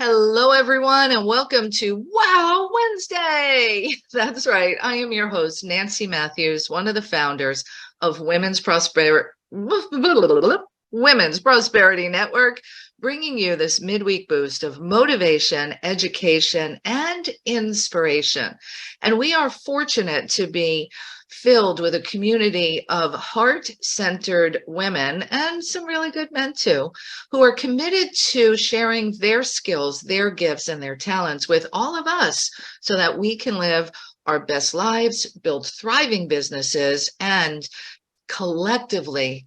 Hello, everyone, and welcome to Wow Wednesday. That's right. I am your host, Nancy Matthews, one of the founders of Women's Prosperity Network, bringing you this midweek boost of motivation, education, and inspiration. And we are fortunate to be filled with a community of heart-centered women and some really good men too, who are committed to sharing their skills, their gifts, and their talents with all of us so that we can live our best lives, build thriving businesses, and collectively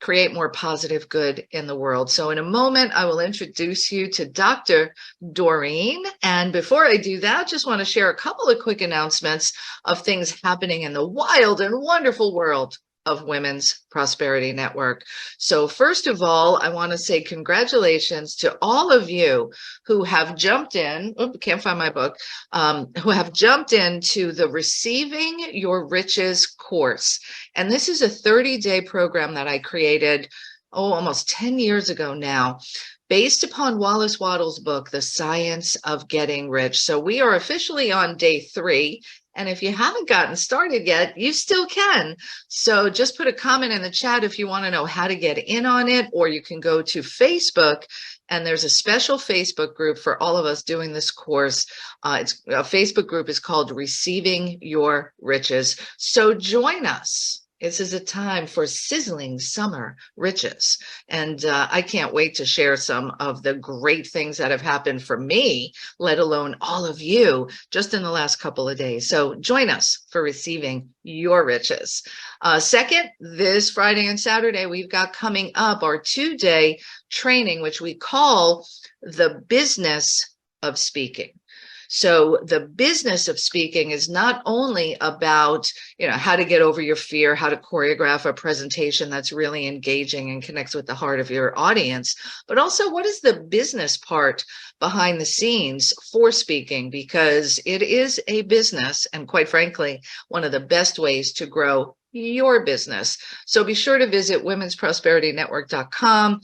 create more positive good in the world. So in a moment, I will introduce you to Dr. Dorine. And before I do that, just want to share a couple of quick announcements of things happening in the wild and wonderful world of Women's Prosperity Network. So first of all, I want to say congratulations to all of you who have jumped in, can't find my book, who have jumped into the Receiving Your Riches course. And this is a 30-day program that I created, almost 10 years ago now, based upon Wallace Wattles' book, The Science of Getting Rich. So we are officially on day 3. And if you haven't gotten started yet, you still can. So just put a comment in the chat if you want to know how to get in on it, or you can go to Facebook, and there's a special Facebook group for all of us doing this course. It's a Facebook group is called Receiving Your Riches. So join us. This is a time for sizzling summer riches. And I can't wait to share some of the great things that have happened for me, let alone all of you, just in the last couple of days. So join us for Receiving Your Riches. Second, this Friday and Saturday, we've got coming up our 2-day training, which we call the Business of Speaking. So the business of speaking is not only about, how to get over your fear, how to choreograph a presentation that's really engaging and connects with the heart of your audience, but also what is the business part behind the scenes for speaking, because it is a business and, quite frankly, one of the best ways to grow your business. So be sure to visit womensprosperityNetwork.com,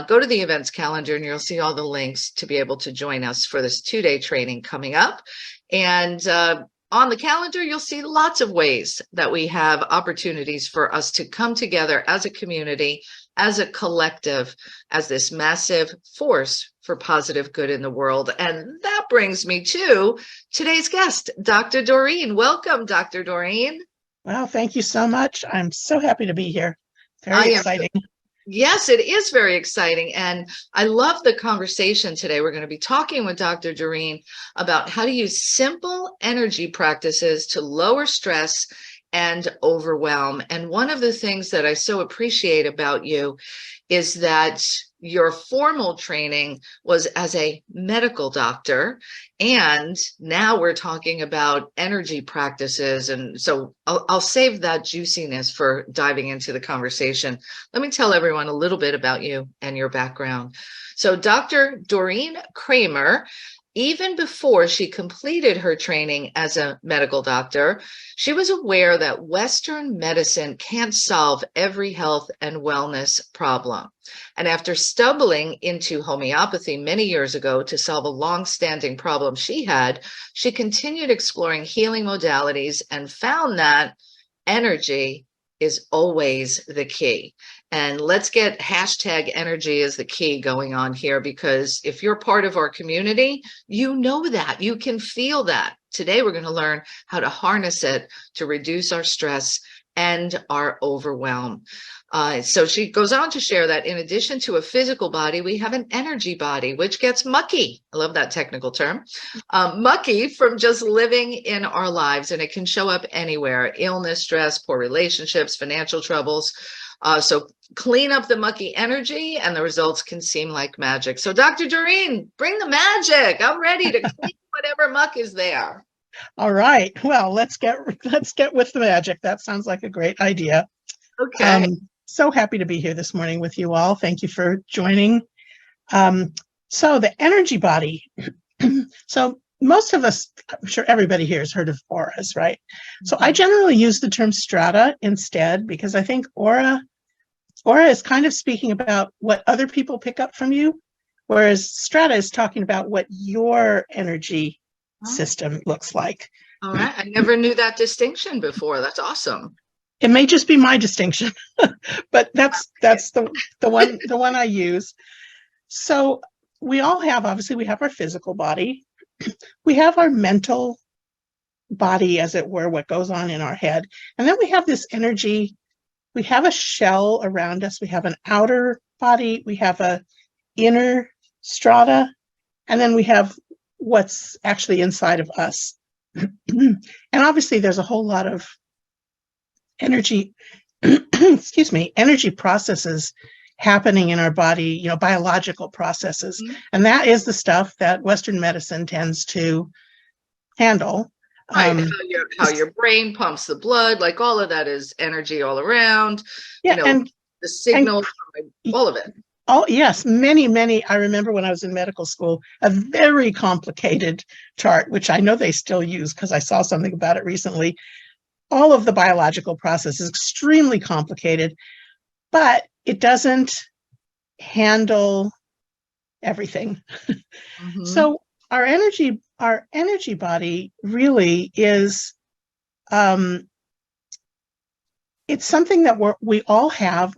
go to the events calendar, and you'll see all the links to be able to join us for this 2-day training coming up. And on the calendar, you'll see lots of ways that we have opportunities for us to come together as a community, as a collective, as this massive force for positive good in the world. And that brings me to today's guest, Dr. Dorine. Welcome, Dr. Dorine. Well, thank you so much. I'm so happy to be here. Very exciting. Yes, it is very exciting. And I love the conversation today. We're going to be talking with Dr. Dorine about how to use simple energy practices to lower stress and overwhelm. And one of the things that I so appreciate about you is that your formal training was as a medical doctor, and now we're talking about energy practices. And so I'll save that juiciness for diving into the conversation. Let me tell everyone a little bit about you and your background. So Dr. Dorine Kramer, even before she completed her training as a medical doctor, she was aware that Western medicine can't solve every health and wellness problem. And after stumbling into homeopathy many years ago to solve a long-standing problem she had, she continued exploring healing modalities and found that energy is always the key. And let's get hashtag energy is the key going on here, because if you're part of our community, you know that, you can feel that. Today, we're going to learn how to harness it to reduce our stress and our overwhelm. So she goes on to share that in addition to a physical body, we have an energy body, which gets mucky. I love that technical term. Mucky from just living in our lives, and it can show up anywhere: illness, stress, poor relationships, financial troubles. So clean up the mucky energy and the results can seem like magic. So Dr. Dorine, bring the magic. I'm ready to clean whatever muck is there. All right. Well, let's get with the magic. That sounds like a great idea. Okay. So happy to be here this morning with you all. Thank you for joining. So the energy body. So most of us, I'm sure everybody here has heard of auras, right? So I generally use the term strata instead, because I think aura is kind of speaking about what other people pick up from you, whereas strata is talking about what your energy Oh, system looks like. all right. I never knew that distinction before. That's awesome. It may just be my distinction, but that's the one I use. So we all have, obviously, we have our physical body, we have our mental body, as it were, what goes on in our head, and then we have this energy. We have a shell around us. We have an outer body. We have a inner strata, and then we have what's actually inside of us. And obviously, there's a whole lot of energy, excuse me, energy processes happening in our body, biological processes. Mhm. And that is the stuff that Western medicine tends to handle. Right. How your brain pumps the blood, like all of that is energy all around, Yeah, the and signals, all of it. oh yes, many. I remember when I was in medical school, a very complicated chart, which I know they still use because I saw something about it recently. All of the biological process is extremely complicated, but it doesn't handle everything. Mm-hmm. So our energy body really is, it's something that we all have.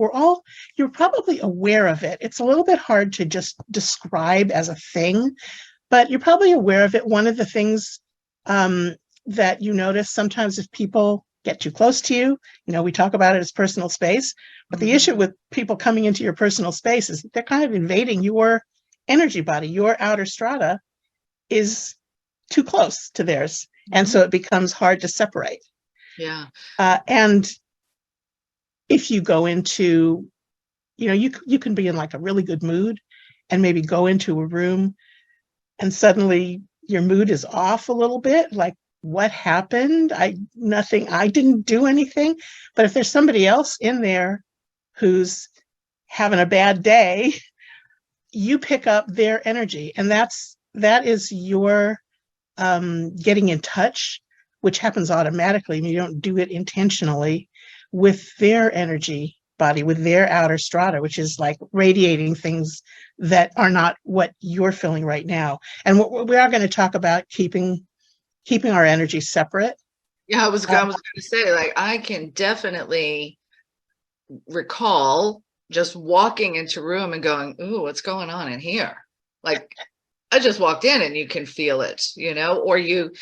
You're probably aware of it. It's a little bit hard to just describe as a thing, but you're probably aware of it. One of the things that you notice sometimes if people get too close to you, we talk about it as personal space, but the issue with people coming into your personal space is that they're kind of invading your energy body. Your outer strata is too close to theirs. And so it becomes hard to separate. Yeah. And if you go into, you can be in like a really good mood and maybe go into a room and suddenly your mood is off a little bit, like, what happened? I didn't do anything. But if there's somebody else in there who's having a bad day, you pick up their energy. And that is your getting in touch, which happens automatically. I mean, you don't do it intentionally, with their energy body, with their outer strata, which is like radiating things that are not what you're feeling right now. And we are going to talk about keeping our energy separate. Yeah, I was going to say, like, I can definitely recall just walking into a room and going, "Ooh, what's going on in here?" Like, I just walked in and you can feel it, or you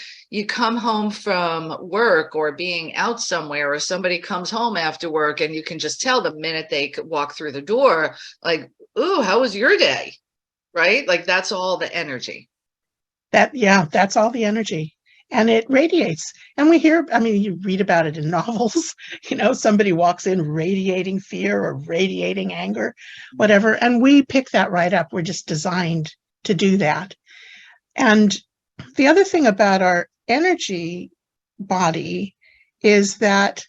come home from work or being out somewhere, or somebody comes home after work and you can just tell the minute they could walk through the door, like, "Ooh, how was your day?" Right? Like, that's all the energy. That's all the energy. And it radiates. And you read about it in novels, somebody walks in radiating fear or radiating anger, whatever. And we pick that right up. We're just designed to do that. And the other thing about our energy body is that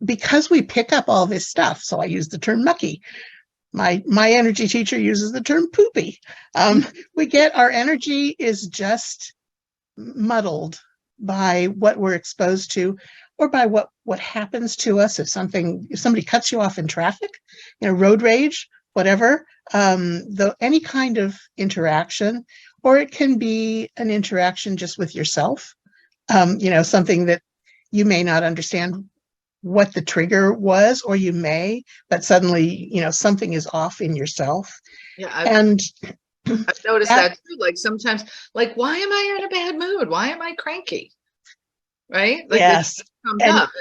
because we pick up all this stuff, so I use the term mucky. My energy teacher uses the term poopy. We get our energy is just muddled by what we're exposed to, or by what happens to us. If somebody cuts you off in traffic, road rage, whatever, any kind of interaction, or it can be an interaction just with yourself, something that you may not understand what the trigger was, or you may, but suddenly, something is off in yourself. Yeah, And I've noticed that too. Like, sometimes, like, why am I in a bad mood? Why am I cranky? Right? Like, it yes, comes and up.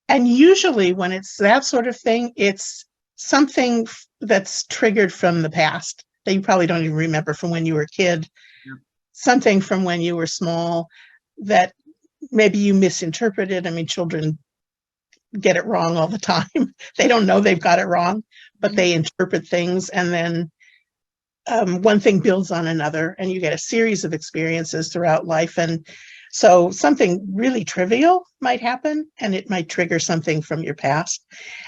and usually when it's that sort of thing, it's something that's triggered from the past that you probably don't even remember from when you were a kid. Yeah. Something from when you were small that maybe you misinterpreted. I mean, children get it wrong all the time. They don't know they've got it wrong, but they interpret things, and then one thing builds on another, and you get a series of experiences throughout life. And so something really trivial might happen, and it might trigger something from your past.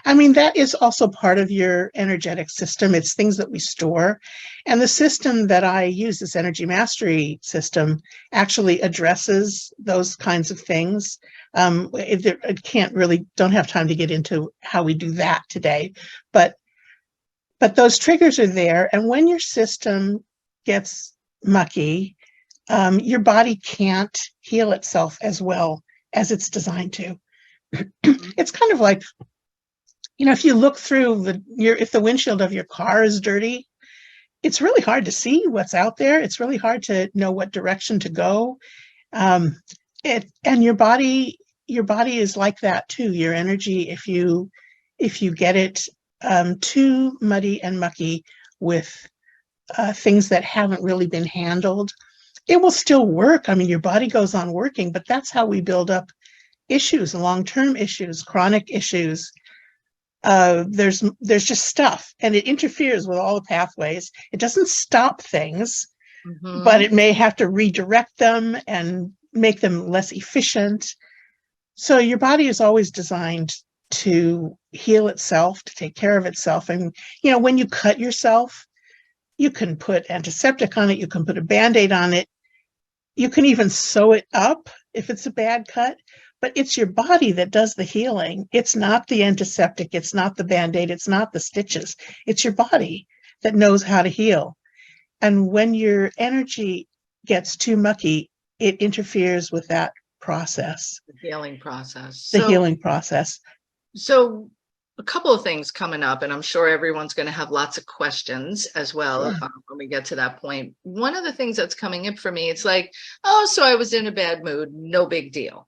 I mean, that is also part of your energetic system. It's things that we store. And the system that I use, this energy mastery system, actually addresses those kinds of things. Don't have time to get into how we do that today, but But those triggers are there. And when your system gets mucky, your body can't heal itself as well as it's designed to. It's kind of like, if you look through if the windshield of your car is dirty, it's really hard to see what's out there. It's really hard to know what direction to go. And your body is like that too. Your energy, if you get it too muddy and mucky with things that haven't really been handled, it will still work. I mean, your body goes on working, but that's how we build up issues, long-term issues, chronic issues. There's just stuff, and it interferes with all the pathways. It doesn't stop things, but it may have to redirect them and make them less efficient. So your body is always designed to heal itself, to take care of itself. And, when you cut yourself, you can put antiseptic on it. You can put a Band-Aid on it. You can even sew it up if it's a bad cut. But it's your body that does the healing. It's not the antiseptic. It's not the Band-Aid. It's not the stitches. It's your body that knows how to heal. And when your energy gets too mucky, it interferes with that process. The healing process. The healing process. So a couple of things coming up, and I'm sure everyone's going to have lots of questions as well when we get to that point. One of the things that's coming up for me, it's like, oh, so I was in a bad mood. No big deal.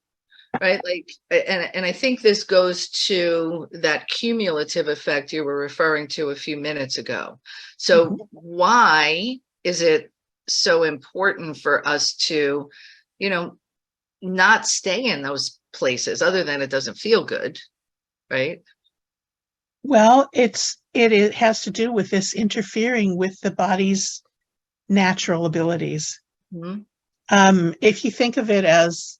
Right. Like, and I think this goes to that cumulative effect you were referring to a few minutes ago. So why is it so important for us to, not stay in those places other than it doesn't feel good? Right. Well, it has to do with this interfering with the body's natural abilities. If you think of it as,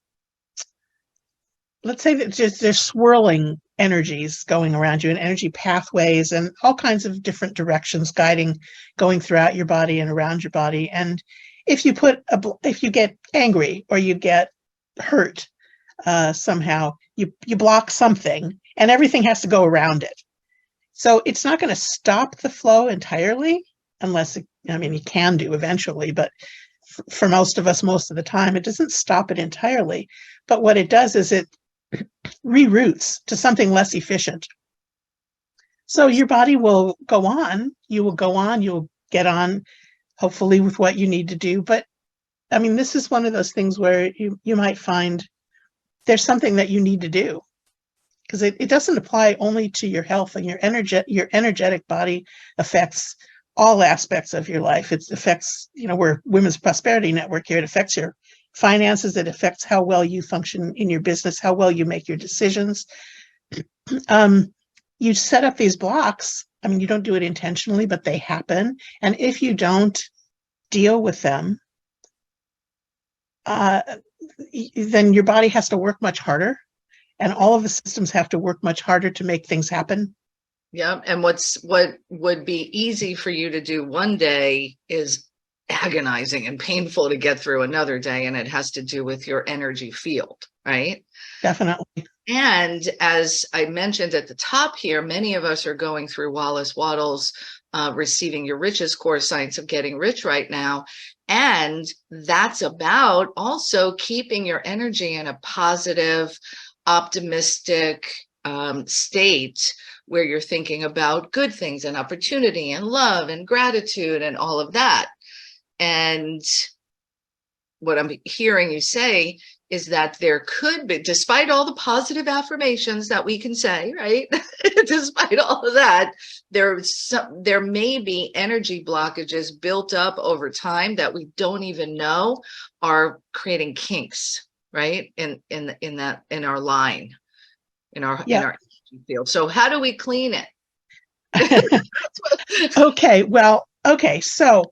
let's say that there's swirling energies going around you and energy pathways and all kinds of different directions going throughout your body and around your body. And if you get angry or you get hurt somehow, you block something and everything has to go around it. So it's not going to stop the flow entirely unless, you can do eventually, but for most of us, most of the time, it doesn't stop it entirely. But what it does is it reroutes to something less efficient. So your body will go on. You will go on. You'll get on, hopefully, with what you need to do. But this is one of those things where you might find there's something that you need to do, because it doesn't apply only to your health, and your energetic body affects all aspects of your life. It affects, we're Women's Prosperity Network here. It affects your finances. It affects how well you function in your business, how well you make your decisions. You set up these blocks. You don't do it intentionally, but they happen. And if you don't deal with them, then your body has to work much harder, and all of the systems have to work much harder to make things happen. Yeah. And what would be easy for you to do one day is agonizing and painful to get through another day. And it has to do with your energy field, right? Definitely. And as I mentioned at the top here, many of us are going through Wallace Wattles, Receiving Your Riches Core Science of Getting Rich right now. And that's about also keeping your energy in a positive, optimistic state where you're thinking about good things and opportunity and love and gratitude and all of that. And what I'm hearing you say is that there could be, despite all the positive affirmations that we can say, right? Despite all of that, there may be energy blockages built up over time that we don't even know are creating kinks, right? In our line, in our energy field. So how do we clean it? Okay. So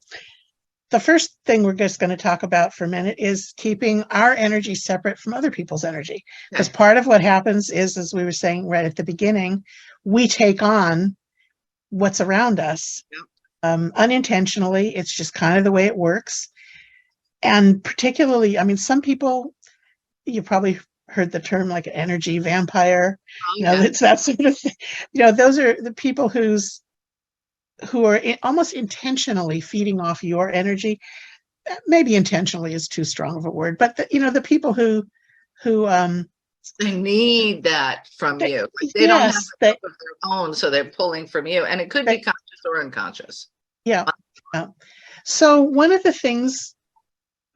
the first thing we're just going to talk about for a minute is keeping our energy separate from other people's energy. Because part of what happens is, as we were saying right at the beginning, we take on what's around us unintentionally. It's just kind of the way it works. And particularly, some people, you probably heard the term like an energy vampire. It's that sort of thing. Those are the people whose who are almost intentionally feeding off your energy. Maybe intentionally is too strong of a word, but the people who They need that from they, you. They don't have yes, enough of their own, so they're pulling from you. And it could be conscious or unconscious. yeah, yeah. So one of the things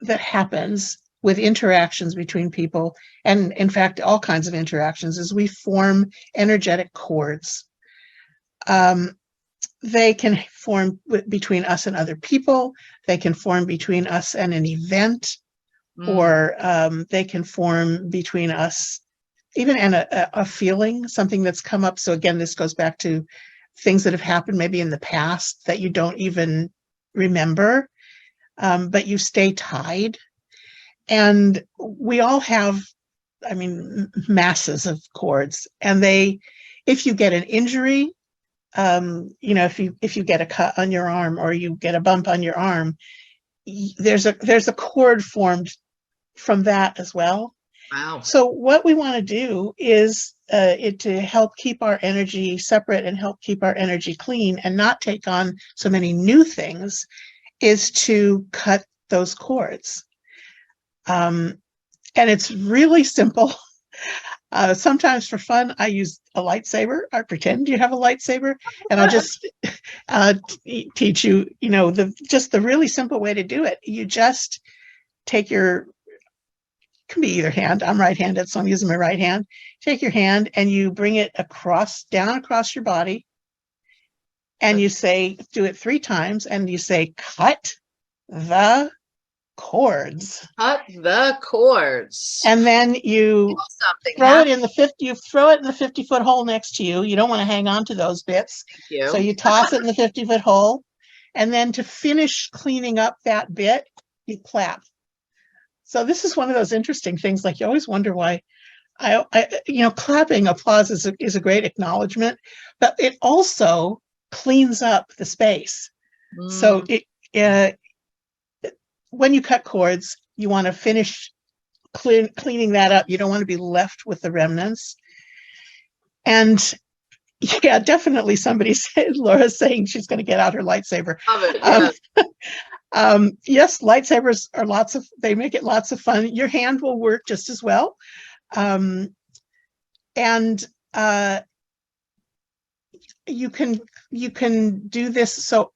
that happens with interactions between people, and in fact, all kinds of interactions, is we form energetic cords. They can form between us and other people. They can form between us and an event, or they can form between us even and a feeling, something that's come up. So again, this goes back to things that have happened maybe in the past that you don't even remember, but you stay tied. And we all have, I mean, masses of cords. And if you get an injury, if you get a cut on your arm or you get a bump on your arm, there's a cord formed from that as well. Wow. So what we want to do is to help keep our energy separate and help keep our energy clean and not take on so many new things, is to cut those cords. And it's really simple. Sometimes for fun, I use a lightsaber. I pretend you have a lightsaber, and I'll just teach you, the really simple way to do it. You just take can be either hand. I'm right-handed, so I'm using my right hand. Take your hand and you bring it down across your body, and you do it 3 times, and you say, cut the cords. Cut the cords. And then you throw it in the 50-foot hole next to you. You don't want to hang on to those bits. So you toss it in the 50-foot hole. And then to finish cleaning up that bit, you clap. So this is one of those interesting things. Like, you always wonder why clapping, applause is a great acknowledgement, but it also cleans up the space. So when you cut cords, you want to finish cleaning that up. You don't want to be left with the remnants. And yeah, definitely somebody said, Laura's saying she's going to get out her lightsaber. Love it, yeah. Yes, lightsabers they make it lots of fun. Your hand will work just as well. And you can do this. So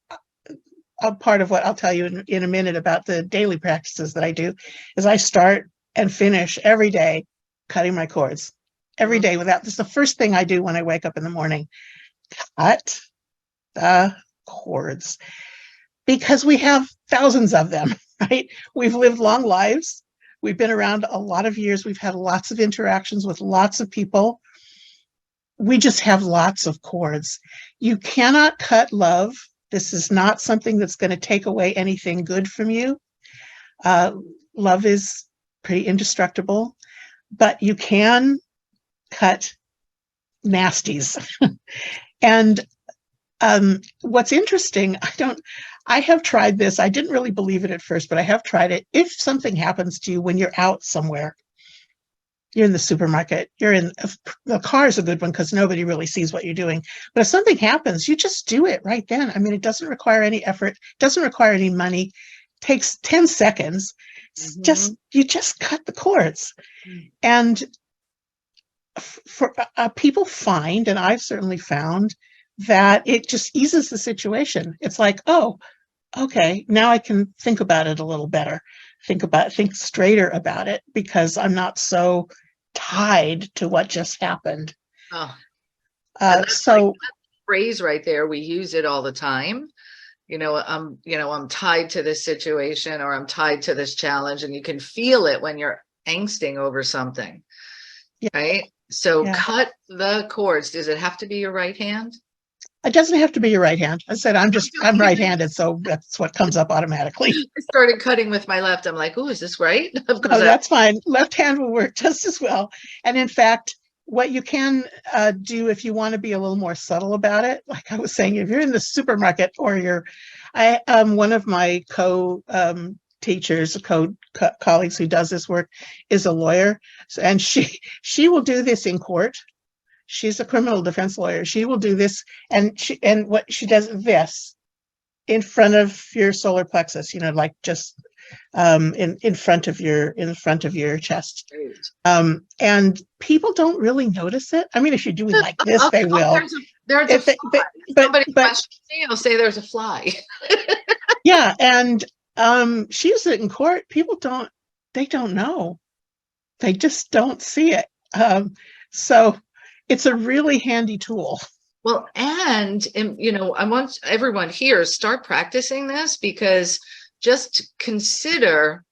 a part of what I'll tell you in a minute about the daily practices that I do is I start and finish every day cutting my cords. Every day without. This is the first thing I do when I wake up in the morning. Cut the cords. Because we have thousands of them, right? We've lived long lives. We've been around a lot of years. We've had lots of interactions with lots of people. We just have lots of cords. You cannot cut love. This is not something that's going to take away anything good from you. Love is pretty indestructible, but you can cut nasties. And what's interesting, I have tried this. I didn't really believe it at first, but I have tried it. If something happens to you when you're out somewhere, you're in the supermarket, the car is a good one because nobody really sees what you're doing. But if something happens, you just do it right then. I mean, it doesn't require any effort, doesn't require any money. It takes 10 seconds. You just cut the cords. And for people find, and I've certainly found, that it just eases the situation. It's like, oh, okay, now I can think about it a little better. Think straighter about it, because I'm not so tied to what just happened. Oh, so that phrase right there, we use it all the time. I'm tied to this situation, or I'm tied to this challenge, and you can feel it when you're angsting over something, right? So cut the cords. Does it have to be your right hand? It doesn't have to be your right hand. I said, I'm right-handed, so that's what comes up automatically. I started cutting with my left. I'm like, oh, is this right? No, that's fine. Left hand will work just as well. And in fact, what you can do if you want to be a little more subtle about it, like I was saying, if you're in the supermarket or one of my teachers, colleagues who does this work is a lawyer. And she will do this in court. she's a criminal defense lawyer. She will do this, and what she does this in front of your solar plexus, like just in front of your chest. And people don't really notice it. I mean, if you're doing like this, they will. There's a fly. Somebody questions me, I'll say there's a fly. Yeah, and she uses it in court. People don't know. They just don't see it. So it's a really handy tool. Well, and I want everyone here start practicing this, because just consider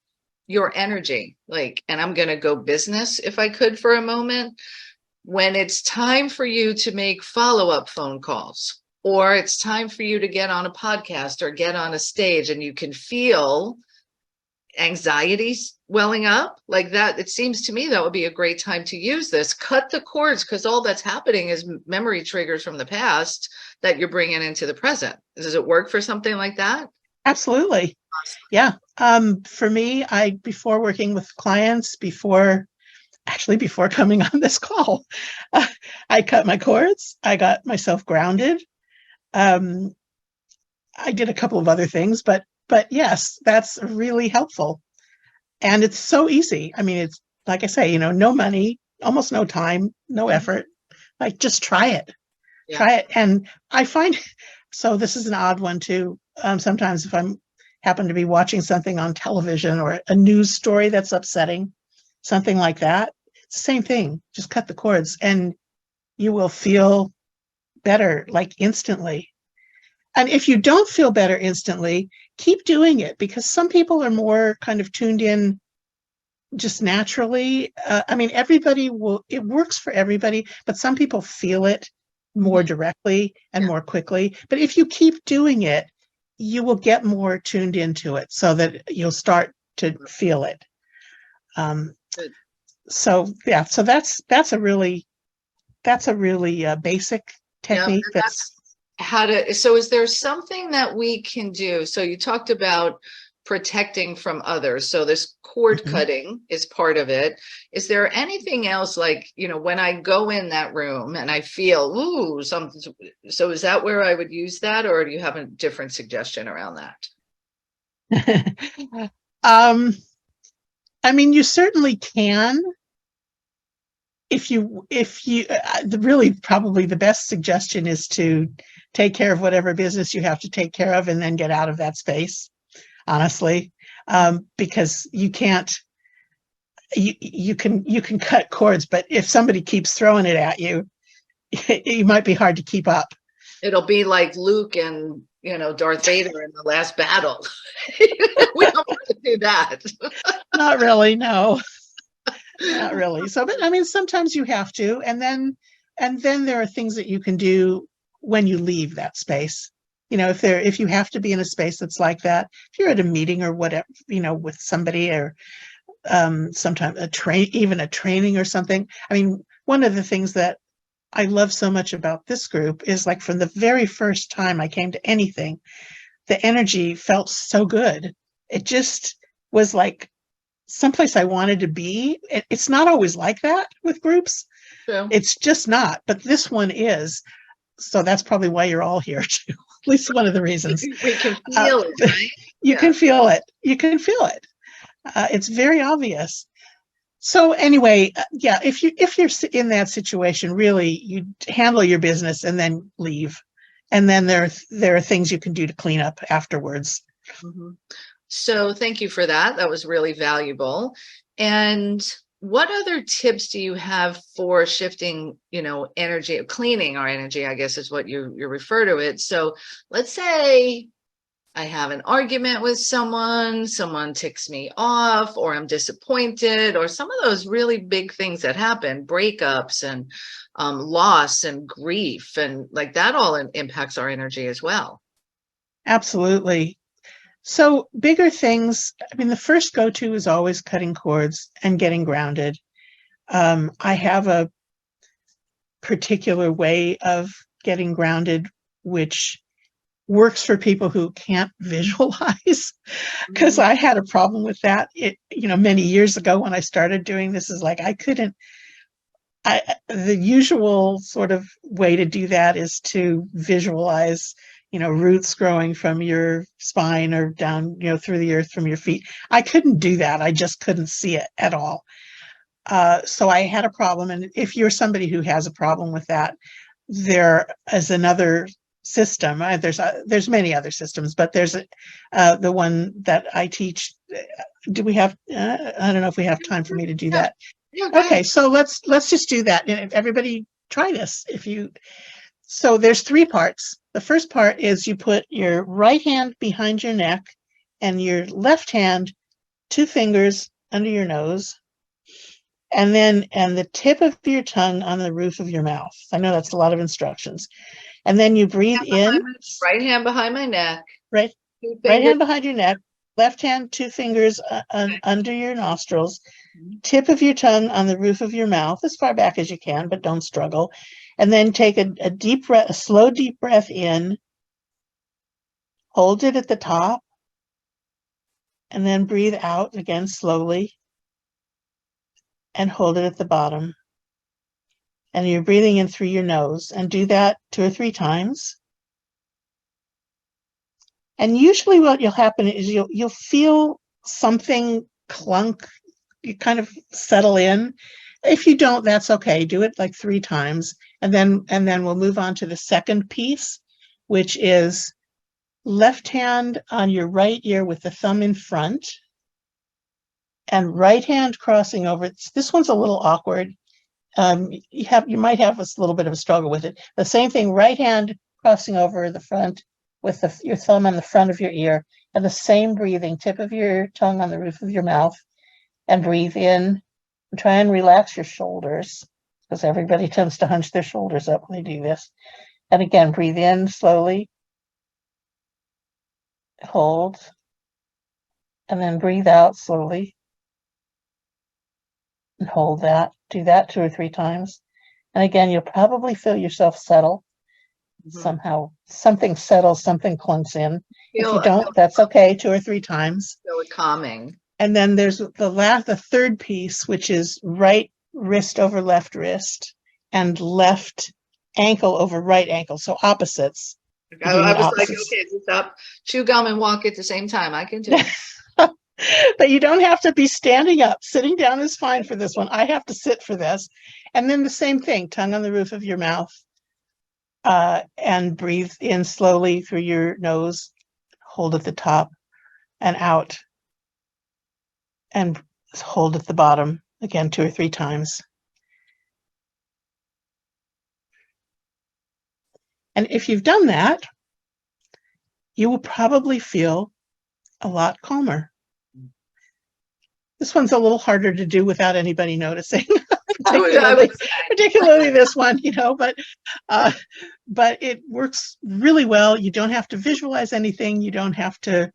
your energy. And I'm going to go business if I could for a moment. When it's time for you to make follow-up phone calls, or it's time for you to get on a podcast or get on a stage, and you can feel anxiety welling up like that, it seems to me that would be a great time to use this. Cut the cords, because all that's happening is memory triggers from the past that you're bringing into the present. Does it work for something like that? Absolutely. Yeah. For me, before working with clients, before coming on this call, I cut my cords. I got myself grounded. I did a couple of other things, but yes, that's really helpful. And it's so easy. I mean, it's like I say, no money, almost no time, no effort. Just try it. Yeah. Try it. And I find, so this is an odd one too. Sometimes if I'm happen to be watching something on television or a news story that's upsetting, something like that, it's the same thing. Just cut the cords and you will feel better, instantly. And if you don't feel better instantly, keep doing it, because some people are more kind of tuned in just naturally. I mean, it works for everybody, but some people feel it more directly and more quickly. But if you keep doing it, you will get more tuned into it so that you'll start to feel it. So that's a really basic technique. So is there something that we can do? So you talked about protecting from others. So this cord cutting is part of it. Is there anything else, when I go in that room and I feel, something, so is that where I would use that, or do you have a different suggestion around that? I mean, you certainly can. If you really, probably the best suggestion is to take care of whatever business you have to take care of and then get out of that space, honestly, because you can't, you can cut cords, but if somebody keeps throwing it at you, it might be hard to keep up. It'll be like Luke and, Darth Vader in the last battle. We don't want to do that. Not really, no. Not really. So, but I mean, sometimes you have to, and then there are things that you can do when you leave that space. If you have to be in a space that's like that, if you're at a meeting or whatever, with somebody, or sometimes even a training or something. I mean, one of the things that I love so much about this group is, from the very first time I came to anything, the energy felt so good. It just was like someplace I wanted to be. It's not always like that with groups. True. It's just not, but this one is. So that's probably why you're all here too. At least one of the reasons. We can feel it, right? You can feel it. You can feel it. It's very obvious. So anyway, if you're in that situation, really, you handle your business and then leave. And then there are things you can do to clean up afterwards. Mm-hmm. So thank you for that. That was really valuable. And what other tips do you have for shifting, energy, cleaning our energy, I guess is what you refer to it. So let's say I have an argument with someone ticks me off, or I'm disappointed, or some of those really big things that happen, breakups and loss and grief, and that all impacts our energy as well. Absolutely. So bigger things, I mean, the first go-to is always cutting cords and getting grounded. I have a particular way of getting grounded, which works for people who can't visualize, because I had a problem with that. Many years ago when I started doing this, is I couldn't The usual sort of way to do that is to visualize, roots growing from your spine or down, through the earth from your feet. I couldn't do that. I just couldn't see it at all. So I had a problem. And if you're somebody who has a problem with that, there is another system. There's many other systems, but there's the one that I teach. Do we have? I don't know if we have time for me to do that. Yeah, Okay, so let's just do that. And everybody try this. So there's 3 parts. The first part is you put your right hand behind your neck and your left hand, 2 fingers under your nose, and the tip of your tongue on the roof of your mouth. I know that's a lot of instructions. And then you breathe in. Right hand behind my neck. Right hand behind your neck. Left hand, 2 fingers under your nostrils, tip of your tongue on the roof of your mouth, as far back as you can, but don't struggle. And then take a deep breath, a slow, deep breath in, hold it at the top, and then breathe out again slowly, and hold it at the bottom. And you're breathing in through your nose, and do that 2 or 3 times. And usually what will happen is you'll feel something clunk, you kind of settle in. If you don't, that's okay. Do it like 3 times. And then we'll move on to the second piece, which is left hand on your right ear with the thumb in front and right hand crossing over. This one's a little awkward. You might have a little bit of a struggle with it. The same thing, right hand crossing over the front with your thumb on the front of your ear, and the same breathing, tip of your tongue on the roof of your mouth, and breathe in. And try and relax your shoulders, because everybody tends to hunch their shoulders up when they do this. And again, breathe in slowly, hold, and then breathe out slowly, and hold that. Do that 2 or 3 times. And again, you'll probably feel yourself settle. Somehow something settles, something clunks in. If you don't, that's okay. 2 or 3 times. Feel it calming. And then there's the third piece, which is right wrist over left wrist and left ankle over right ankle. So opposites. I was like, okay, stop, chew gum and walk at the same time. I can do it. But you don't have to be standing up. Sitting down is fine for this one. I have to sit for this. And then the same thing, tongue on the roof of your mouth. And breathe in slowly through your nose, hold at the top and out, and hold at the bottom again 2 or 3 times. And if you've done that, you will probably feel a lot calmer. This one's a little harder to do without anybody noticing. particularly this one, but it works really well. You don't have to visualize anything. You don't have to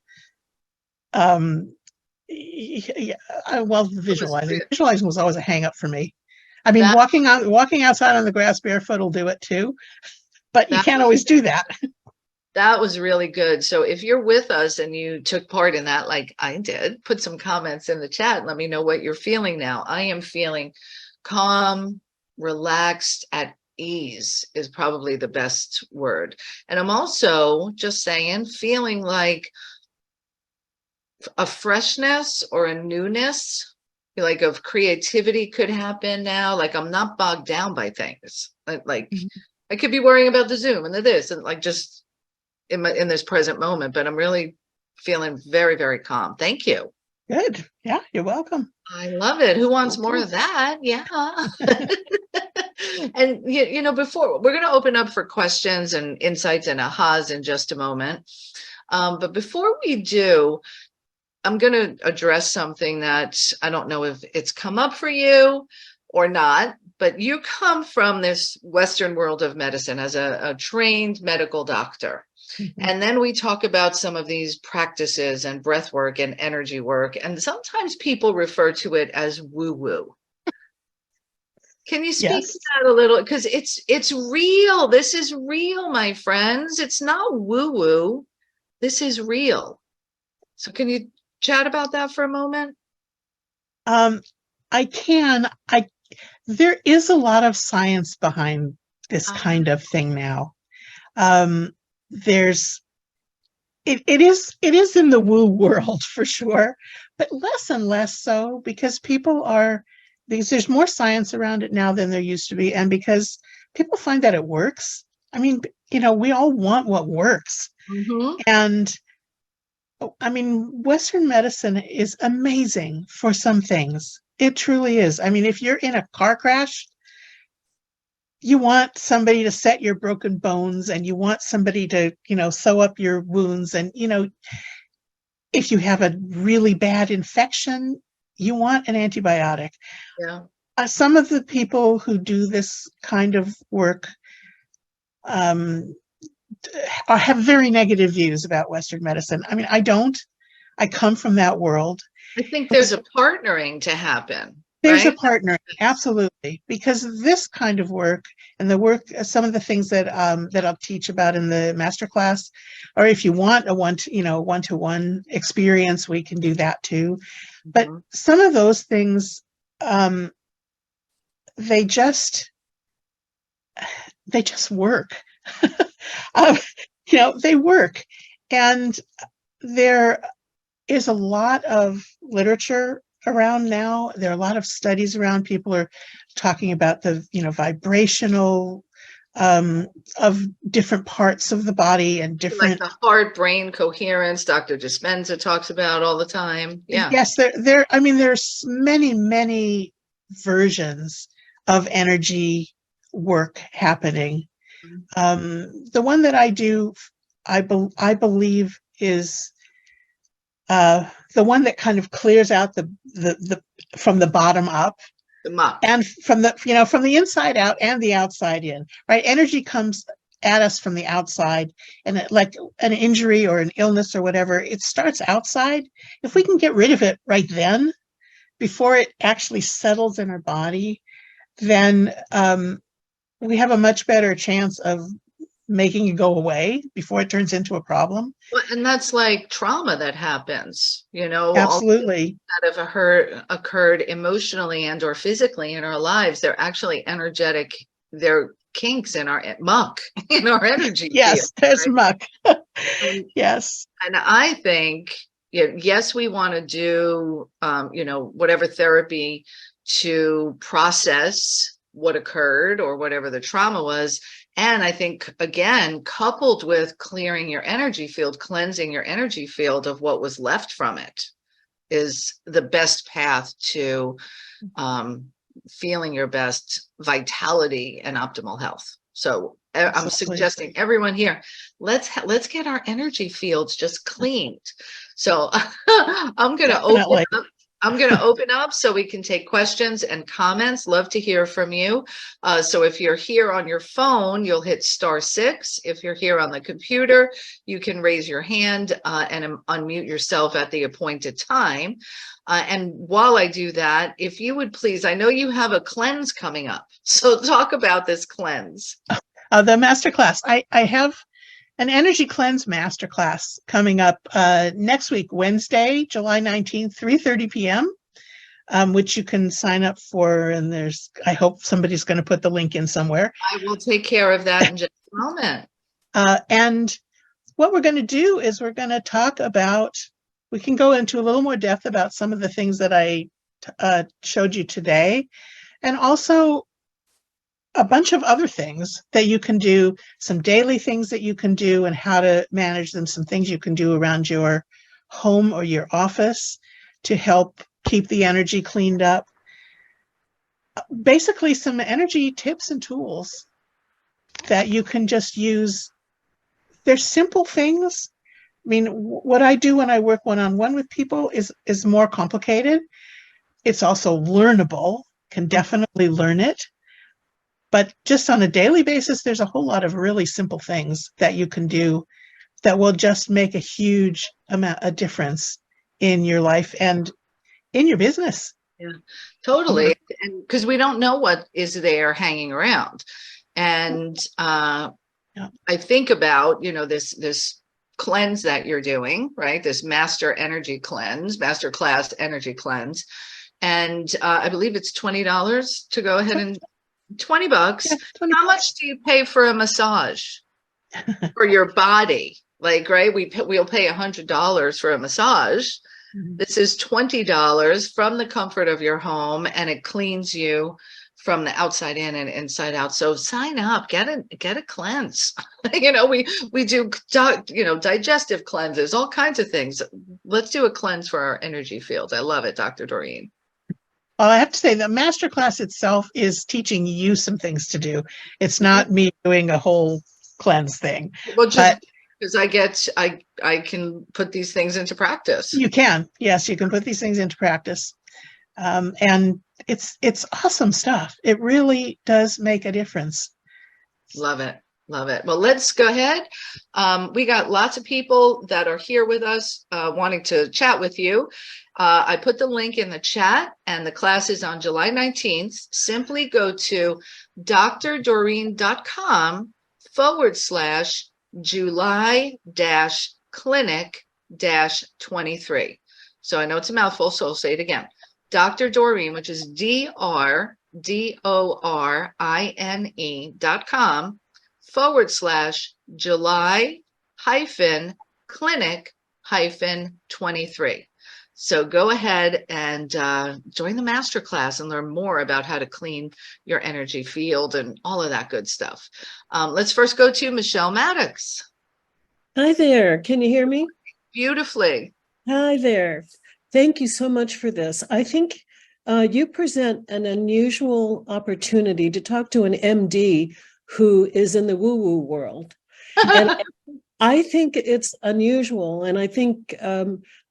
visualizing was always a hang up for me. I mean, walking outside on the grass barefoot will do it too, but you can't always do that. That was really good. So if you're with us and you took part in that, like I did, put some comments in the chat. Let me know what you're feeling now. I am feeling calm, relaxed, at ease is probably the best word. And I'm also just saying, feeling like a freshness or a newness, like of creativity could happen now. Like I'm not bogged down by things. Like I could be worrying about the Zoom and the this and like just in this present moment, but I'm really feeling very, very calm. Thank you. Good. Yeah, you're welcome. I love it. Who wants more of that? Yeah. And before we're going to open up for questions and insights and ahas in just a moment. But before we do, I'm going to address something that I don't know if it's come up for you or not, but you come from this Western world of medicine as a trained medical doctor. Mm-hmm. And then we talk about some of these practices and breath work and energy work. And sometimes people refer to it as woo-woo. Can you speak to that a little? Because it's real. This is real, my friends. It's not woo-woo. This is real. So can you chat about that for a moment? I can. I there is a lot of science behind this Uh, kind of thing now. Um, there's it is in the woo world for sure, but less and less so because there's more science around it now than there used to be, and because people find that it works. I mean, we all want what works. mhm. And I mean, Western medicine is amazing for some things. It truly is. I mean, if you're in a car crash, you want somebody to set your broken bones and you want somebody to, sew up your wounds. And, if you have a really bad infection, you want an antibiotic. Yeah. Some of the people who do this kind of work um, have very negative views about Western medicine. I mean, I don't. I come from that world. I think there's a partnering to happen, There's a right? partner, absolutely, because this kind of work and the work, some of the things that I'll teach about in the masterclass, or if you want a one-to-one experience, we can do that too. But Mhm. some of those things, um, they just they just work. um, they work, and there is a lot of literature around now. There are a lot of studies around. People are talking about the, vibrational um, of different parts of the body and Like different. the heart brain coherence Dr. Dispenza talks about all the time. Yeah. Yes, I mean, there's many, many versions of energy work happening. The one that I do, I believe is the one that kind of clears out the from the bottom up The muck. and from the inside out and the outside in, right? Energy comes at us from the outside, and like an injury or an illness or whatever, it starts outside. If we can get rid of it right then before it actually settles in our body, then we have a much better chance of making it go away before it turns into a problem. Well, and that's like trauma that happens, all Absolutely. that have occurred emotionally and or physically in our lives. They're actually energetic. They're kinks in our muck, in our energy field, Yes, there's right? muck. And, Yes. and I think, yes, we want to do, whatever therapy to process what occurred or whatever the trauma was. And I think, again, coupled with clearing your energy field, cleansing your energy field of what was left from it is the best path to um, feeling your best vitality and optimal health. So I'm Absolutely. suggesting everyone here, let's get our energy fields just cleaned. So I'm going to open Definitely. up. I'm going to open up so we can take questions and comments. Love to hear from you. So if you're here on your phone, you'll hit *6. If you're here on the computer, you can raise your hand and unmute yourself at the appointed time. And while I do that, if you would please, I know you have a cleanse coming up. So talk about this cleanse. The masterclass. I have an energy cleanse masterclass coming up next week, Wednesday, July 19th, 3:30 p.m., which you can sign up for. And I hope somebody's going to put the link in somewhere. I will take care of that in just a moment. And what we're going to do is we can go into a little more depth about some of the things that I showed you today, and also a bunch of other things that you can do, some daily things that you can do and how to manage them, some things you can do around your home or your office to help keep the energy cleaned up. Basically, some energy tips and tools that you can just use. They're simple things. I mean, what I do when I work one-on-one with people is more complicated. It's also learnable, can definitely learn it. But just on a daily basis, there's a whole lot of really simple things that you can do that will just make a huge amount of difference in your life and in your business. Yeah, totally. And because we don't know what is there hanging around. And Yeah. I think about, this cleanse that you're doing, right? This master class energy cleanse. And I believe it's $20 to go ahead and $20. Yeah, 20 How much do you pay for a massage for your body? Like, right, we'll pay $100 for a massage. This is $20 from the comfort of your home, and it cleans you from the outside in and inside out. So sign up, get a cleanse. We do digestive cleanses, all kinds of things. Let's do a cleanse for our energy field. I love it, Dr. Dorine. Well, I have to say the masterclass itself is teaching you some things to do. It's not me doing a whole cleanse thing. Well, just because I can put these things into practice. You can. Yes, you can put these things into practice. And it's awesome stuff. It really does make a difference. Love it. Love it. Well, let's go ahead. We got lots of people that are here with us wanting to chat with you. I put the link in the chat, and the class is on July 19th. Simply go to drdorine.com/July-clinic-23. So I know it's a mouthful, so I'll say it again. Dr. Dorine, which is DRDORINE.com/July-clinic-23. So go ahead and join the masterclass and learn more about how to clean your energy field and all of that good stuff. Let's first go to Michelle Maddox. Hi there. Can you hear me? Beautifully. Hi there. Thank you so much for this. I think you present an unusual opportunity to talk to an MD who is in the woo-woo world. And I think it's unusual. And I think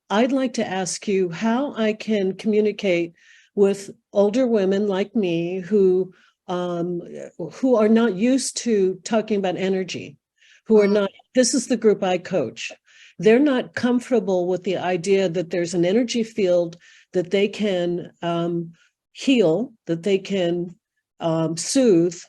I'd like to ask you how I can communicate with older women like me who are not used to talking about energy, who are not, this is the group I coach. They're not comfortable with the idea that there's an energy field that they can heal, that they can soothe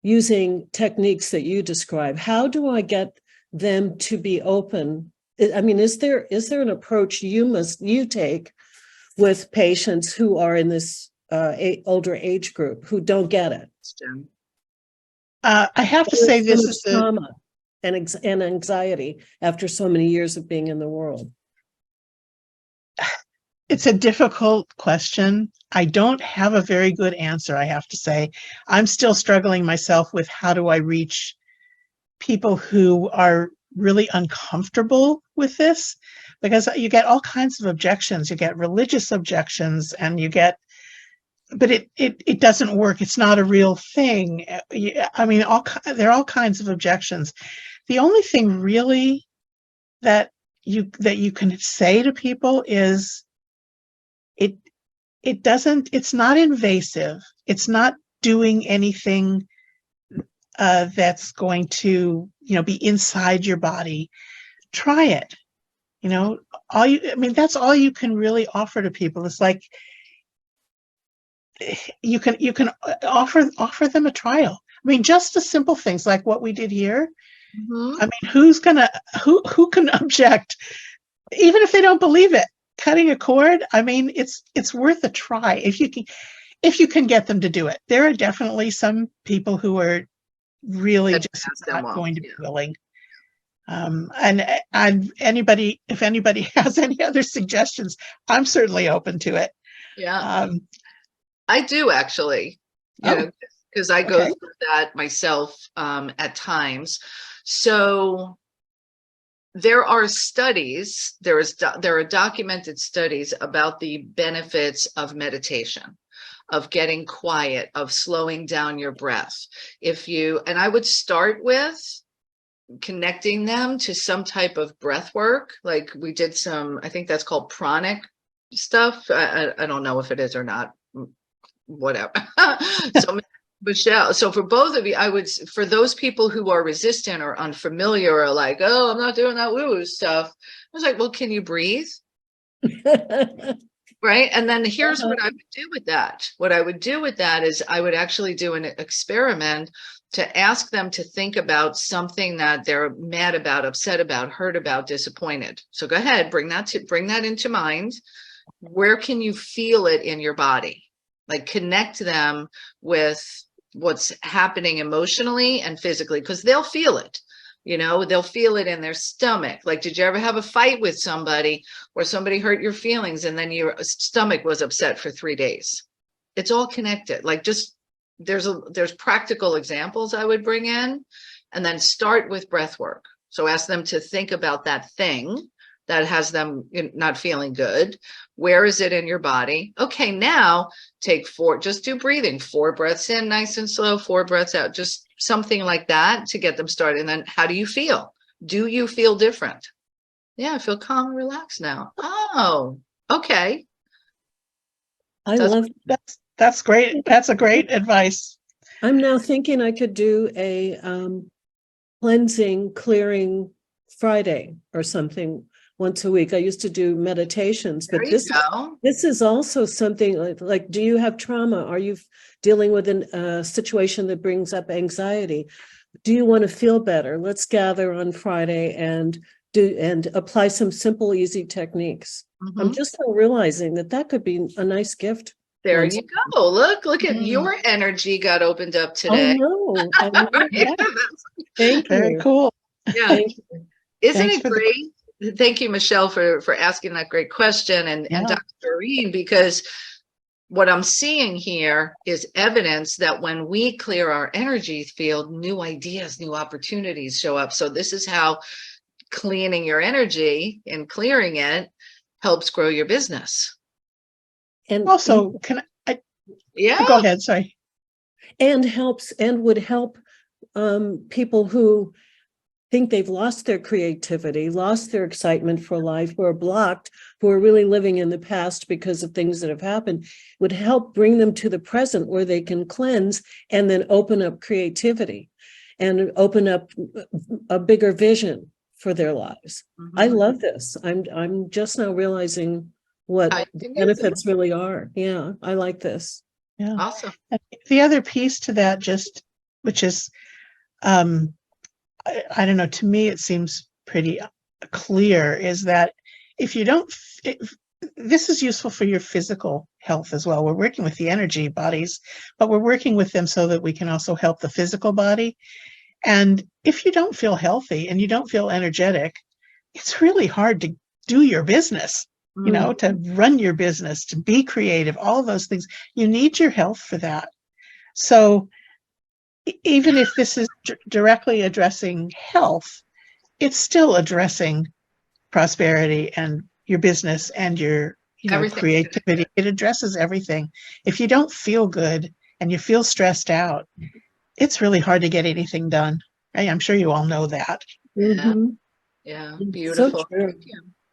using techniques that you describe. How do I get them to be open? I mean, is there an approach you take with patients who are in this older age group who don't get it? I have to say this is trauma and anxiety after so many years of being in the world. It's a difficult question. I don't have a very good answer, I have to say. I'm still struggling myself with how do I reach people who are really uncomfortable with this, because you get all kinds of objections. You get religious objections, and but it doesn't work. It's not a real thing. I mean, there are all kinds of objections. The only thing really that you can say to people is it's not invasive. It's not doing anything that's going to, be inside your body. Try it. That's all you can really offer to people. It's like you can offer them a trial. I mean, just the simple things like what we did here. Mm-hmm. I mean, who can object, even if they don't believe it? Cutting a cord. I mean, it's worth a try if you can get them to do it. There are definitely some people who are really just not going to be willing. And if anybody has any other suggestions, I'm certainly open to it. Yeah. I do actually, because I go through that myself at times. So there are studies, there are documented studies about the benefits of meditation, of getting quiet, of slowing down your breath. And I would start with connecting them to some type of breath work. Like we did I think that's called pranic stuff. I don't know if it is or not, whatever. So Michelle, so for both of you, for those people who are resistant or unfamiliar or like, oh, I'm not doing that woo-woo stuff, I was like, well, can you breathe? Right. And then here's what I would do with that. What I would do with that is I would actually do an experiment to ask them to think about something that they're mad about, upset about, hurt about, disappointed. So go ahead, bring that into mind. where can you feel it in your body? Like connect them with what's happening emotionally and physically, because they'll feel it. They'll feel it in their stomach. Like, did you ever have a fight with somebody or somebody hurt your feelings and then your stomach was upset for 3 days? It's all connected. Like, just there's practical examples I would bring in, and then start with breath work. So ask them to think about that thing that has them not feeling good. Where is it in your body? Okay, now take 4, just do breathing, 4 breaths in, nice and slow, 4 breaths out, just something like that to get them started. And then how do you feel? Do you feel different? Yeah, I feel calm and relaxed now. Oh, okay. I love That's great. That's a great advice. I'm now thinking I could do a cleansing, clearing Friday or something once a week. I used to do meditations, but this is also something like, do you have trauma? Are you dealing with a situation that brings up anxiety? Do you want to feel better? Let's gather on Friday and apply some simple, easy techniques. Mm-hmm. I'm just now realizing that could be a nice gift. There you go. Look at your energy got opened up today. I know. Yeah. Thank you. Very cool. Yeah. Isn't it great? Thank you, Michelle, for asking that great question, and Dr. Dorine, because what I'm seeing here is evidence that when we clear our energy field, new ideas, new opportunities show up. So this is how cleaning your energy and clearing it helps grow your business. And also, can I? Yeah. Go ahead. Sorry. And would help people who think they've lost their creativity, lost their excitement for life, who are blocked, who are really living in the past because of things that have happened, would help bring them to the present where they can cleanse and then open up creativity and open up a bigger vision for their lives. Mm-hmm. I love this. I'm just now realizing what the benefits really are. Yeah, I like this. Yeah. Awesome. And the other piece to that, which is, I don't know, to me, it seems pretty clear, is that if you don't, this is useful for your physical health as well. We're working with the energy bodies, but we're working with them so that we can also help the physical body. And if you don't feel healthy and you don't feel energetic, it's really hard to do your business, to run your business, to be creative, all of those things. You need your health for that. So even if this is directly addressing health, it's still addressing prosperity and your business and your creativity. It addresses everything. If you don't feel good and you feel stressed out, it's really hard to get anything done. Right? I'm sure you all know that. Mm-hmm. Yeah, beautiful. So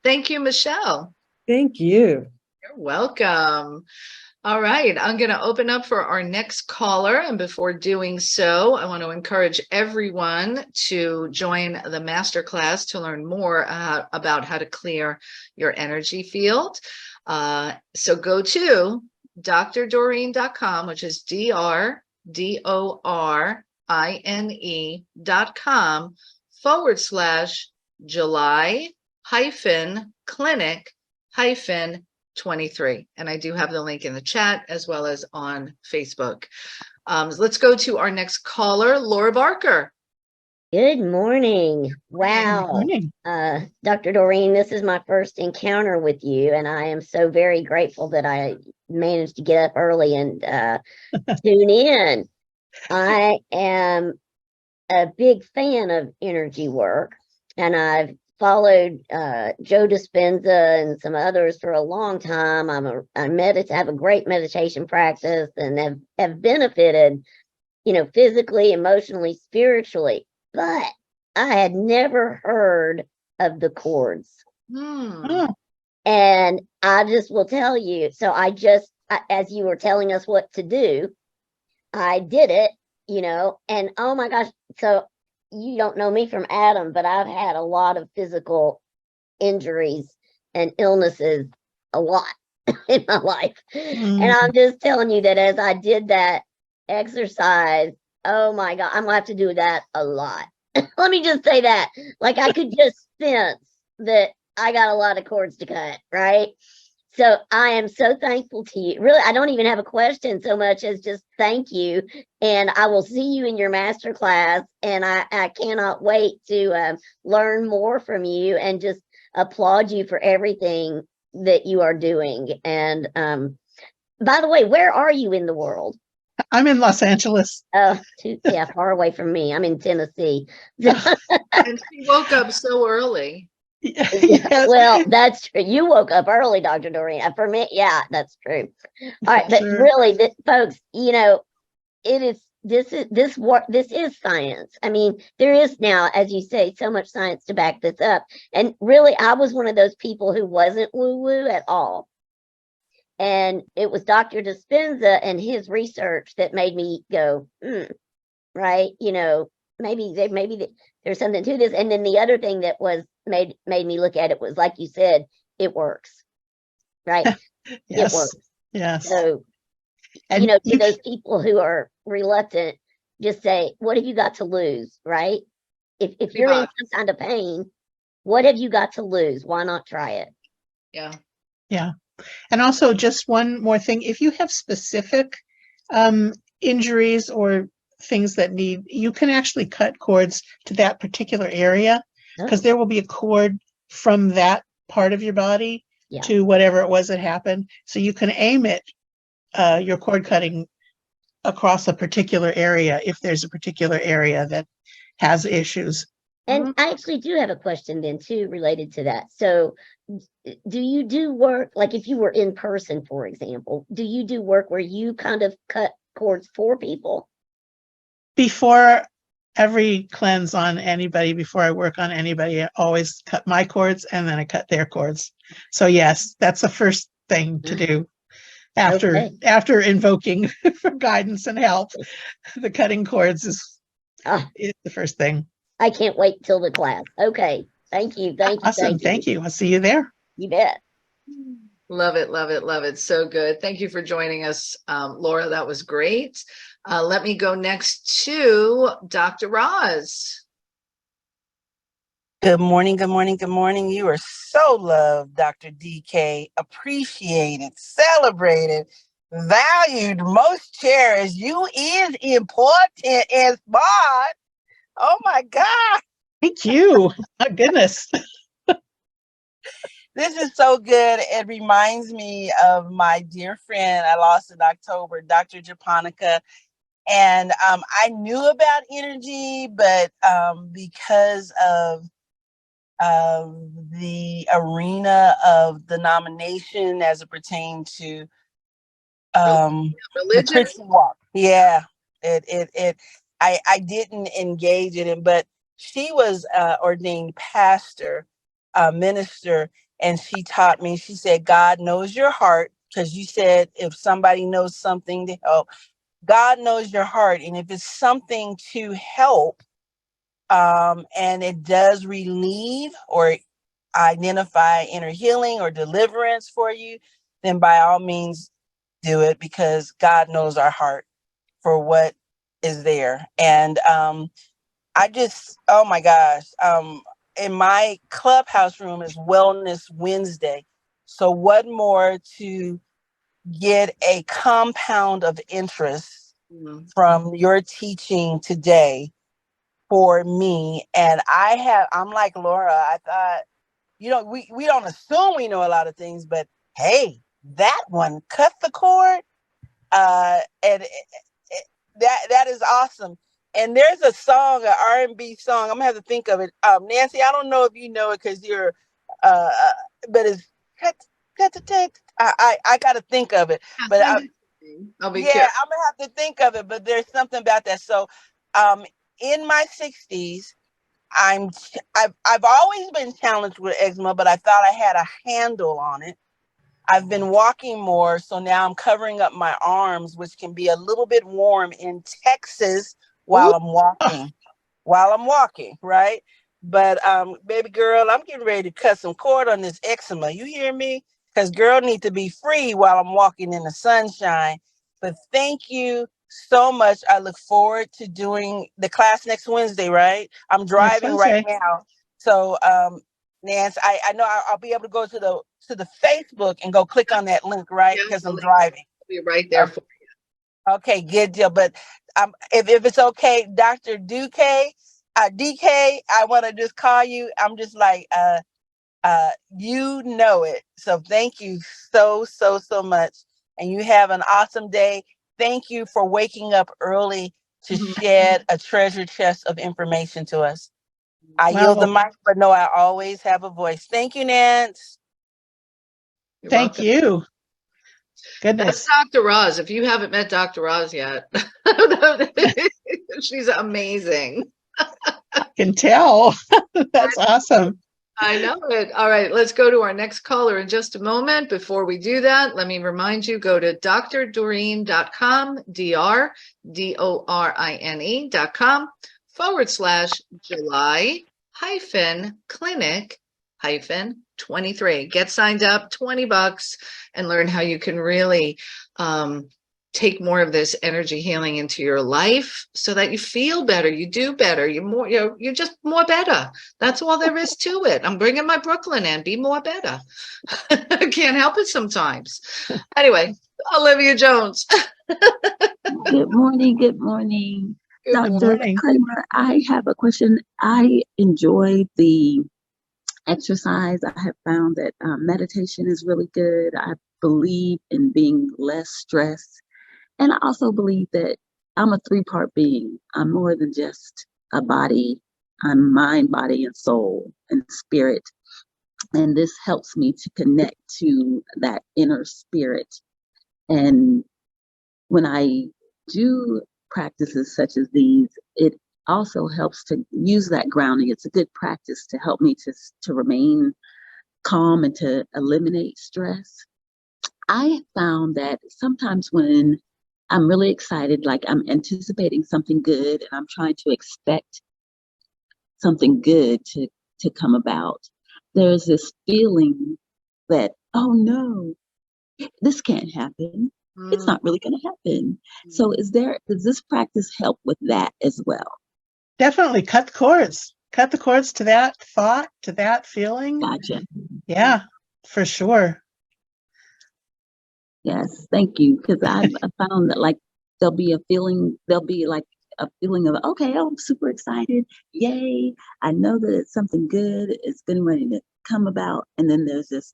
Thank you, Michelle. Thank you. You're welcome. All right, I'm going to open up for our next caller. And before doing so, I want to encourage everyone to join the masterclass to learn more about how to clear your energy field. So go to drdorine.com, which is July-clinic-23. And I do have the link in the chat as well as on Facebook. Let's go to our next caller, Laura Barker. Good morning. Wow. Good morning. Dr. Dorine, this is my first encounter with you, and I am so very grateful that I managed to get up early and tune in. I am a big fan of energy work, and I've followed Joe Dispenza and some others for a long time. I have a great meditation practice and have benefited, physically, emotionally, spiritually. But I had never heard of the cords. And I just will tell you, so as you were telling us what to do, I did it, and oh my gosh, so you don't know me from Adam, but I've had a lot of physical injuries and illnesses, a lot in my life. And I'm just telling you that as I did that exercise, oh my God, I'm gonna have to do that a lot. Let me just say that. Like I could just sense that I got a lot of cords to cut, right? So I am so thankful to you. Really, I don't even have a question so much as just thank you. And I will see you in your master class. And I cannot wait to learn more from you and just applaud you for everything that you are doing. And by the way, where are you in the world? I'm in Los Angeles. Oh, yeah, far away from me. I'm in Tennessee. And she woke up so early. Yes, Well, that's true. You woke up early, Dr. Dorine. For me, yeah, that's true. All right, but sure. really, folks, it is this is science. I mean, there is now, as you say, so much science to back this up. And really, I was one of those people who wasn't woo-woo at all. And it was Dr. Dispenza and his research that made me go, right? Maybe there's something to this. And then the other thing that was made me look at it was, like you said, it works, right? Yes. It works. Yes. So, And to those people who are reluctant, just say, what have you got to lose, right? If you're in some kind of pain, what have you got to lose? Why not try it? Yeah. Yeah. And also, just one more thing, if you have specific injuries or things that you can actually cut cords to that particular area, because there will be a cord from that part of your body to whatever it was that happened. So you can aim it, your cord cutting, across a particular area if there's a particular area that has issues. And I actually do have a question then too related to that. So do you do work, like if you were in person, for example, do you do work where you kind of cut cords for people? Before every cleanse on anybody, before I work on anybody, I always cut my cords and then I cut their cords. So yes, that's the first thing to do after invoking for guidance and help. The cutting cords is the first thing. I can't wait till the class. Okay. Thank you. Awesome. Thank you. I'll see you there. You bet. Love it, love it, love it. So good. Thank you for joining us, Laura. That was great. Let me go next to Dr. Roz. Good morning, good morning, good morning. You are so loved, Dr. DK. Appreciated, celebrated, valued, most cherished. You is important and smart. Oh my God. Thank you. My goodness. This is so good. It reminds me of my dear friend I lost in October, Dr. Japonica. And I knew about energy, but because of the arena of the nomination as it pertained to the Christian walk. Yeah, I didn't engage in it, but she was ordained pastor, minister, and she taught me, she said, God knows your heart, because you said if somebody knows something to help, God knows your heart. And if it's something to help, and it does relieve or identify inner healing or deliverance for you, then by all means do it, because God knows our heart for what is there. And I just, oh my gosh, in my clubhouse room is Wellness Wednesday. So what more to get a compound of interest from your teaching today for me. And I'm like Laura, I thought, we don't assume we know a lot of things, but hey, that one cut the cord. And that is awesome. And there's a song, an R&B song. I'm gonna have to think of it. Nancy, I don't know if you know it because you're, but it's I got to think of it. But I'll be I'm gonna have to think of it. But there's something about that. So, in my 60s, I've always been challenged with eczema, but I thought I had a handle on it. I've been walking more, so now I'm covering up my arms, which can be a little bit warm in Texas while I'm walking, right? But baby girl, I'm getting ready to cut some cord on this eczema. You hear me? Because girl need to be free while I'm walking in the sunshine. But thank you so much. I look forward to doing the class next Wednesday, right? I'm driving right now. So Nance, I know I'll be able to go to to the Facebook and go click on that link, right? Yeah, Because the I'm link driving. will be right there for Okay, good deal. But if it's okay, Dr. DK, I want to just call you. I'm just like, you know it. So thank you so much. And you have an awesome day. Thank you for waking up early to shed a treasure chest of information to us. I yield the mic, but no, I always have a voice. Thank you, Nance. Thank you. That's Goodness. Dr. Roz. If you haven't met Dr. Roz yet, she's amazing. I can tell. That's awesome. I know it. All right, let's go to our next caller in just a moment. Before we do that, let me remind you, go to drdorine.com, DRDORINE.com/July clinic 23. Get signed up, $20, and learn how you can really take more of this energy healing into your life so that you feel better, you do better, you're just more better. That's all there is to it. I'm bringing my Brooklyn in. Be more better. I can't help it sometimes. Anyway, Olivia Jones. Good morning. Good morning. Good Dr. Kramer, I have a question. I enjoy the exercise. I have found that meditation is really good. I believe in being less stressed. And I also believe that I'm a three-part being. I'm more than just a body. I'm mind, body, and soul and spirit. And this helps me to connect to that inner spirit. And when I do practices such as these, it also helps to use that grounding. It's a good practice to help me to remain calm and to eliminate stress. I found that sometimes when I'm really excited, like I'm anticipating something good and I'm trying to expect something good to come about, there's this feeling that, oh no, this can't happen. It's not really going to happen. So does this practice help with that as well? Definitely cut the cords. Cut the cords to that thought, to that feeling. Gotcha. Yeah, for sure. Yes, thank you. Because I've found that like there'll be like a feeling of, okay, I'm super excited. Yay. I know that it's something good. It's getting ready to come about. And then there's this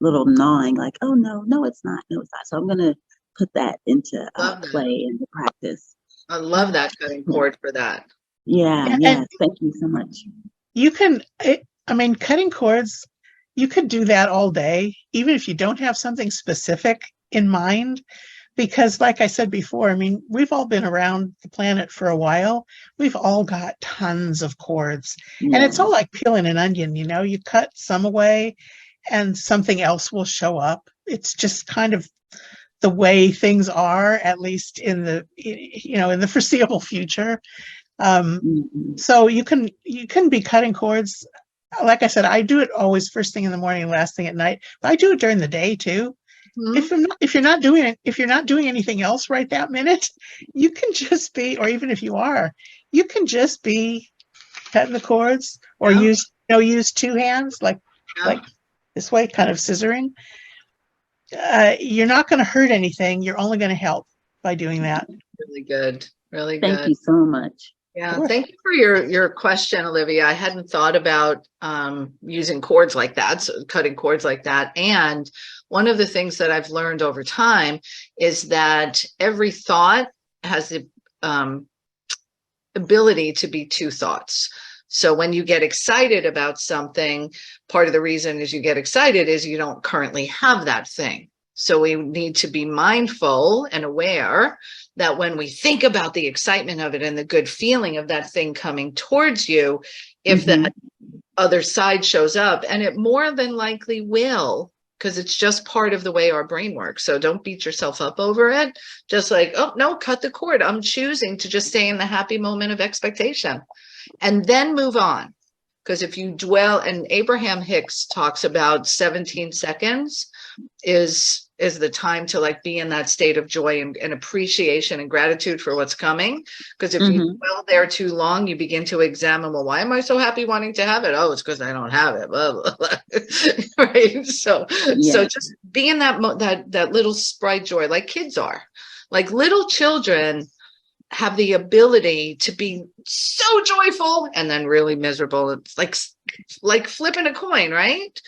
little gnawing like, oh no, it's not. No, it's not. So I'm going to put that into play and the practice. I love that cutting cord for that. Yeah, yes. Thank you so much. You can, cutting cords, you could do that all day, even if you don't have something specific in mind. Because like I said before, we've all been around the planet for a while. We've all got tons of cords. Yeah. And it's all like peeling an onion, you cut some away and something else will show up. It's just kind of the way things are, at least in the foreseeable future. So you can be cutting cords. Like I said, I do it always first thing in the morning, last thing at night, but I do it during the day too. If you're not doing anything else right that minute, you can just be, or even if you are, you can just be cutting the cords or use two hands like this way, kind of scissoring. You're not going to hurt anything. You're only going to help by doing that. Really good. Really good. Thank you so much. Yeah, thank you for your question, Olivia. I hadn't thought about using cords like that, so cutting cords like that. And one of the things that I've learned over time is that every thought has the ability to be two thoughts. So when you get excited about something, part of the reason is you get excited is you don't currently have that thing. So we need to be mindful and aware that when we think about the excitement of it and the good feeling of that thing coming towards you, if that other side shows up, and it more than likely will, because it's just part of the way our brain works. So don't beat yourself up over it. Just like, oh, no, cut the cord. I'm choosing to just stay in the happy moment of expectation and then move on. Because if you dwell, and Abraham Hicks talks about 17 seconds is is the time to like be in that state of joy and appreciation and gratitude for what's coming. Because if you dwell there too long, you begin to examine, well, why am I so happy wanting to have it? Oh, it's because I don't have it. Blah, blah, blah. Right. So just be in that little sprite joy, like kids are. Like little children have the ability to be so joyful and then really miserable. It's like flipping a coin, right?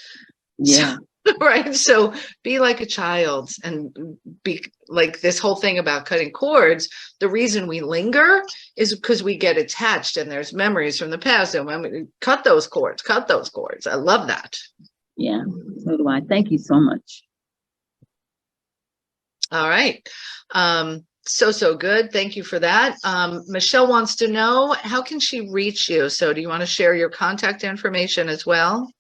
Yeah. Right. So be like a child, and be like this whole thing about cutting cords. The reason we linger is because we get attached, and there's memories from the past. And when we cut those cords. I love that. Yeah, so do I. Thank you so much. All right. So good. Thank you for that. Michelle wants to know, how can she reach you? So do you want to share your contact information as well?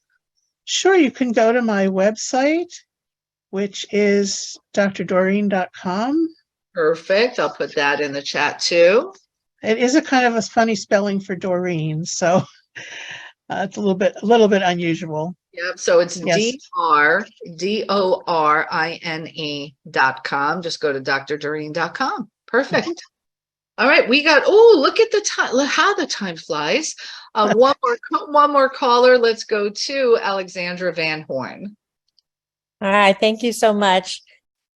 Sure, you can go to my website, which is drdorine.com. Perfect. I'll put that in the chat too. It is a kind of a funny spelling for Dorine, so it's a little bit unusual. Yep. So it's yes. DRDORINE.com. Just go to drdorine.com. Perfect. All right. We got, look at the time. Look how the time flies. One more caller. Let's go to Alexandra Van Horn. All right. Thank you so much.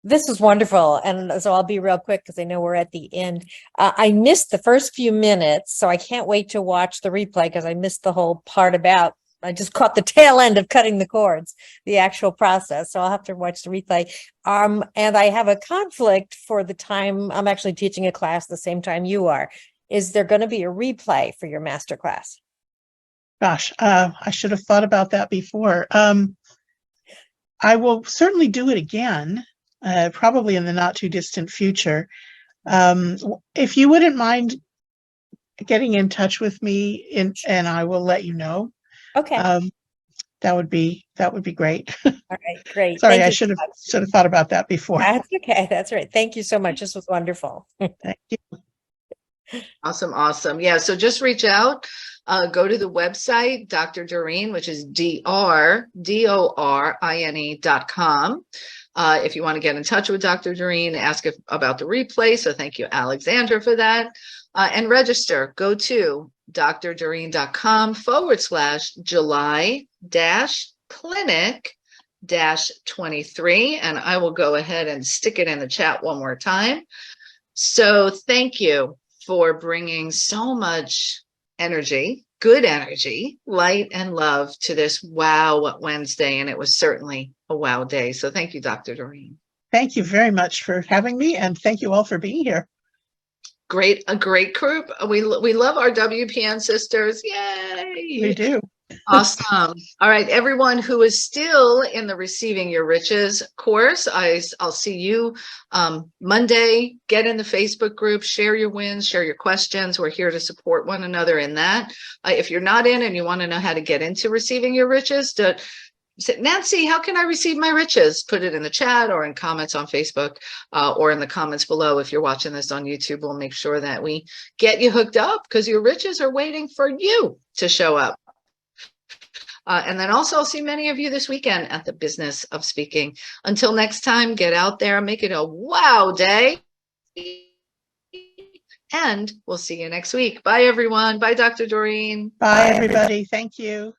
This was wonderful. And so I'll be real quick because I know we're at the end. I missed the first few minutes, so I can't wait to watch the replay because I missed the whole part about, I just caught the tail end of cutting the cords, the actual process. So I'll have to watch the replay. And I have a conflict for the time. I'm actually teaching a class the same time you are. Is there going to be a replay for your master class? Gosh, I should have thought about that before. I will certainly do it again, probably in the not too distant future. If you wouldn't mind getting in touch with me, and I will let you know. Okay. That would be great. All right, great. Sorry, Thank I you should have thought about that before. That's okay. That's right. Thank you so much. This was wonderful. Thank you. Awesome. Yeah. So just reach out. Go to the website, Dr. Dorine, which is DRDORINE.com. If you want to get in touch with Dr. Dorine, ask about the replay. So thank you, Alexandra, for that. And register. Go to drdorine.com/July-clinic-23. And I will go ahead and stick it in the chat one more time. So thank you for bringing so much energy, good energy, light and love to this Wow Wednesday. And it was certainly a wow day. So thank you, Dr. Dorine. Thank you very much for having me. And thank you all for being here. A great group. We love our WPN sisters. Yay. We do. Awesome. All right, everyone who is still in the Receiving Your Riches course, I'll see you Monday. Get in the Facebook group, share your wins, share your questions. We're here to support one another in that. If you're not in and you want to know how to get into Receiving Your Riches, Nancy, how can I receive my riches? Put it in the chat or in comments on Facebook or in the comments below. If you're watching this on YouTube, we'll make sure that we get you hooked up because your riches are waiting for you to show up. And then also I'll see many of you this weekend at the Business of Speaking. Until next time, get out there, make it a wow day. And we'll see you next week. Bye, everyone. Bye, Dr. Dorine. Bye, everybody. Thank you.